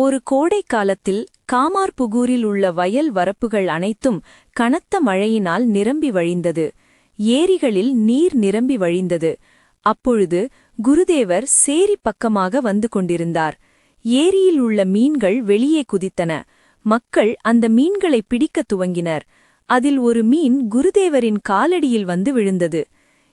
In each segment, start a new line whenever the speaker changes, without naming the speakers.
ஒரு கோடைக்காலத்தில் காமார்புகூரில் உள்ள வயல் வரப்புகள் அனைத்தும் கனத்த மழையினால் நிரம்பி வழிந்தது. ஏரிகளில் நீர் நிரம்பி வழிந்தது. அப்பொழுது குருதேவர் சேரி பக்கமாக வந்து கொண்டிருந்தார். ஏரியில் உள்ள மீன்கள் வெளியே குதித்தன. மக்கள் அந்த மீன்களை பிடிக்கத் துவங்கினர். அதில் ஒரு மீன் குருதேவரின் காலடியில் வந்து விழுந்தது.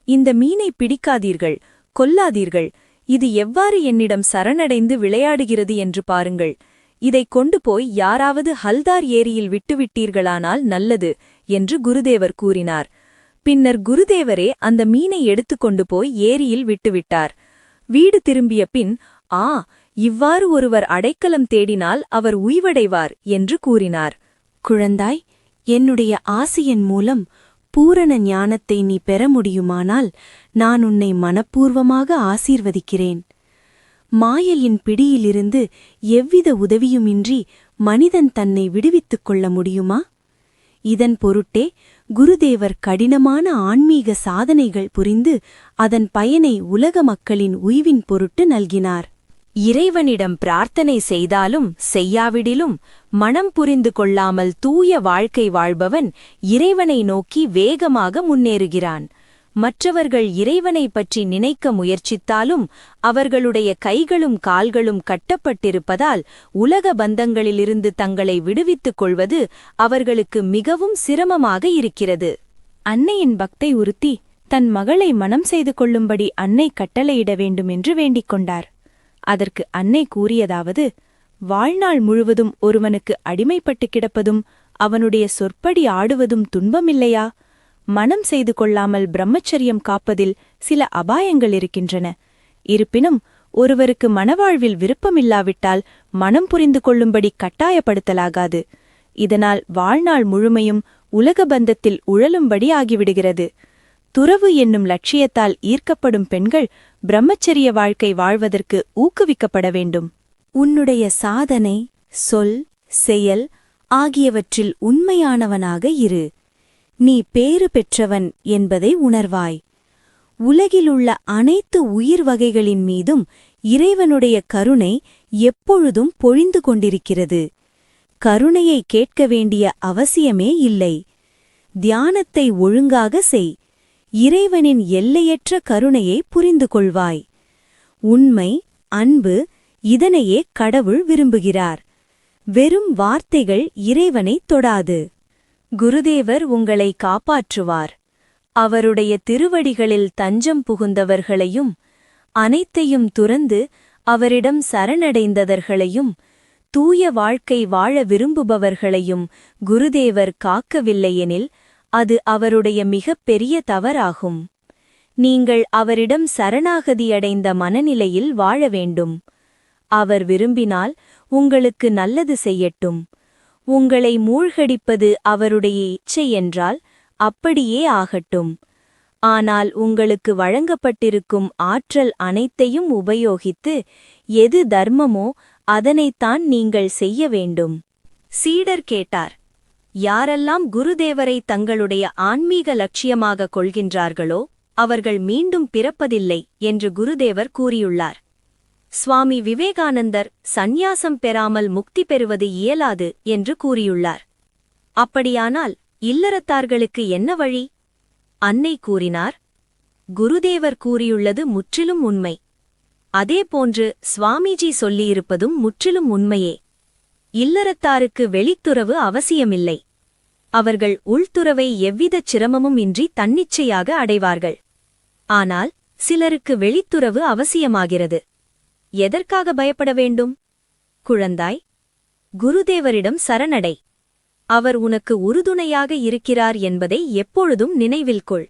இந்த மீனை பிடிக்காதீர்கள், கொல்லாதீர்கள். இது எவ்வாறு என்னிடம் சரணடைந்து விளையாடுகிறது என்று பாருங்கள். இதைக் கொண்டு போய் யாராவது ஹல்தார் ஏரியில் விட்டுவிட்டீர்களானால் நல்லது என்று குருதேவர் கூறினார். பின்னர் குருதேவரே அந்த மீனை எடுத்துக்கொண்டு போய் ஏரியில் விட்டுவிட்டார். வீடு திரும்பிய பின், இவ்வாறு ஒருவர் அடைக்கலம் தேடினால் அவர் உய்வடைவார் என்று கூறினார்.
குழந்தாய், என்னுடைய ஆசியின் மூலம் பூரண ஞானத்தை நீ பெற முடியுமானால் நான் உன்னை மனப்பூர்வமாக ஆசீர்வதிக்கிறேன். மாயையின் பிடியிலிருந்து எவ்வித உதவியுமின்றி மனிதன் தன்னை விடுவித்துக் கொள்ள முடியுமா? இதன் பொருட்டே குருதேவர் கடினமான ஆன்மீக சாதனைகள் புரிந்து அதன் பயனை உலக மக்களின் உய்வின் பொருட்டு நல்கினார்.
இறைவனிடம் பிரார்த்தனை செய்தாலும் செய்யாவிடிலும் மனம் புரிந்து கொள்ளாமல் தூய வாழ்க்கை வாழ்பவன் இறைவனை நோக்கி வேகமாக முன்னேறுகிறான். மற்றவர்கள் இறைவனை பற்றி நினைக்க முயற்சித்தாலும் அவர்களுடைய கைகளும் கால்களும் கட்டப்பட்டிருப்பதால் உலக பந்தங்களிலிருந்து தங்களை விடுவித்துக் கொள்வது அவர்களுக்கு மிகவும் சிரமமாக இருக்கிறது.
அன்னையின் பக்தை உறுத்தி தன் மகளை மனம் செய்து கொள்ளும்படி அன்னை கட்டளையிட வேண்டுமென்று வேண்டிக் கொண்டார். அதற்கு அன்னை கூறியதாவது: வாழ்நாள் முழுவதும் ஒருவனுக்கு அடிமைப்பட்டு கிடப்பதும் அவனுடைய சொற்படி ஆடுவதும் துன்பமில்லையா? மனம் செய்து கொள்ளாமல் பிரம்மச்சரியம் காப்பதில் சில அபாயங்கள் இருக்கின்றன. இருப்பினும் ஒருவருக்கு மனவாழ்வில் விருப்பமில்லாவிட்டால் மனம் புரிந்து கொள்ளும்படி கட்டாயப்படுத்தலாகாது. இதனால் வாழ்நாள் முழுமையும் உலக பந்தத்தில் உழலும்படி ஆகிவிடுகிறது. துறவு என்னும் லட்சியத்தால் ஈர்க்கப்படும் பெண்கள் பிரம்மச்சரிய வாழ்க்கை வாழ்வதற்கு ஊக்குவிக்கப்பட வேண்டும். உன்னுடைய சாதனை, சொல், செயல் ஆகியவற்றில் உண்மையானவனாக இரு. நீ பேறு பெற்றவன் என்பதை உணர்வாய். உலகிலுள்ள அனைத்து உயிர் வகைகளின் மீதும் இறைவனுடைய கருணை எப்பொழுதும் பொழிந்து கொண்டிருக்கிறது. கருணையை கேட்க வேண்டிய அவசியமே இல்லை. தியானத்தை ஒழுங்காக செய். இறைவனின் எல்லையற்ற கருணையை புரிந்து கொள்வாய். உண்மை, அன்பு, இதனையே கடவுள் விரும்புகிறார். வெறும் வார்த்தைகள் இறைவனை தொடாது. குருதேவர் உங்களை காப்பாற்றுவார். அவருடைய திருவடிகளில் தஞ்சம் புகுந்தவர்களையும் அனைத்தையும் துறந்து அவரிடம் சரணடைந்தவர்களையும் தூய வாழ்க்கை வாழ விரும்புபவர்களையும் குருதேவர் காக்கவில்லையெனில் அது அவருடைய மிகப் பெரிய தவறாகும். நீங்கள் அவரிடம் சரணாகதியடைந்த மனநிலையில் வாழ வேண்டும். அவர் விரும்பினால் உங்களுக்கு நல்லது செய்யட்டும். உங்களை மூழ்கடிப்பது அவருடைய இச்சை என்றால் அப்படியே ஆகட்டும். ஆனால் உங்களுக்கு வழங்கப்பட்டிருக்கும் ஆற்றல் அனைத்தையும் உபயோகித்து எது தர்மமோ அதனைத்தான் நீங்கள் செய்ய வேண்டும். சீடர் கேட்டார்: யாரெல்லாம் குருதேவரை தங்களுடைய ஆன்மீக லட்சியமாக கொள்கின்றார்களோ அவர்கள் மீண்டும் பிறப்பதில்லை என்று குருதேவர் கூறியுள்ளார். சுவாமி விவேகானந்தர் சந்நியாசம் பெறாமல் முக்தி பெறுவது இயலாது என்று கூறியுள்ளார். அப்படியானால் இல்லறத்தார்களுக்கு என்ன வழி? அன்னை கூறினார்: குருதேவர் கூறியுள்ளது முற்றிலும் உண்மை. அதேபோன்று சுவாமிஜி சொல்லியிருப்பதும் முற்றிலும் உண்மையே. இல்லறத்தாருக்கு வெளித்துறவு அவசியமில்லை. அவர்கள் உள்துறவை எவ்விதச் சிரமமும் இன்றி தன்னிச்சையாக அடைவார்கள். ஆனால் சிலருக்கு வெளித்துறவு அவசியமாகிறது. எதற்காக பயப்பட வேண்டும்? குழந்தாய், குருதேவரிடம் சரணடை. அவர் உனக்கு உறுதுணையாக இருக்கிறார் என்பதை எப்பொழுதும் நினைவில் கொள்.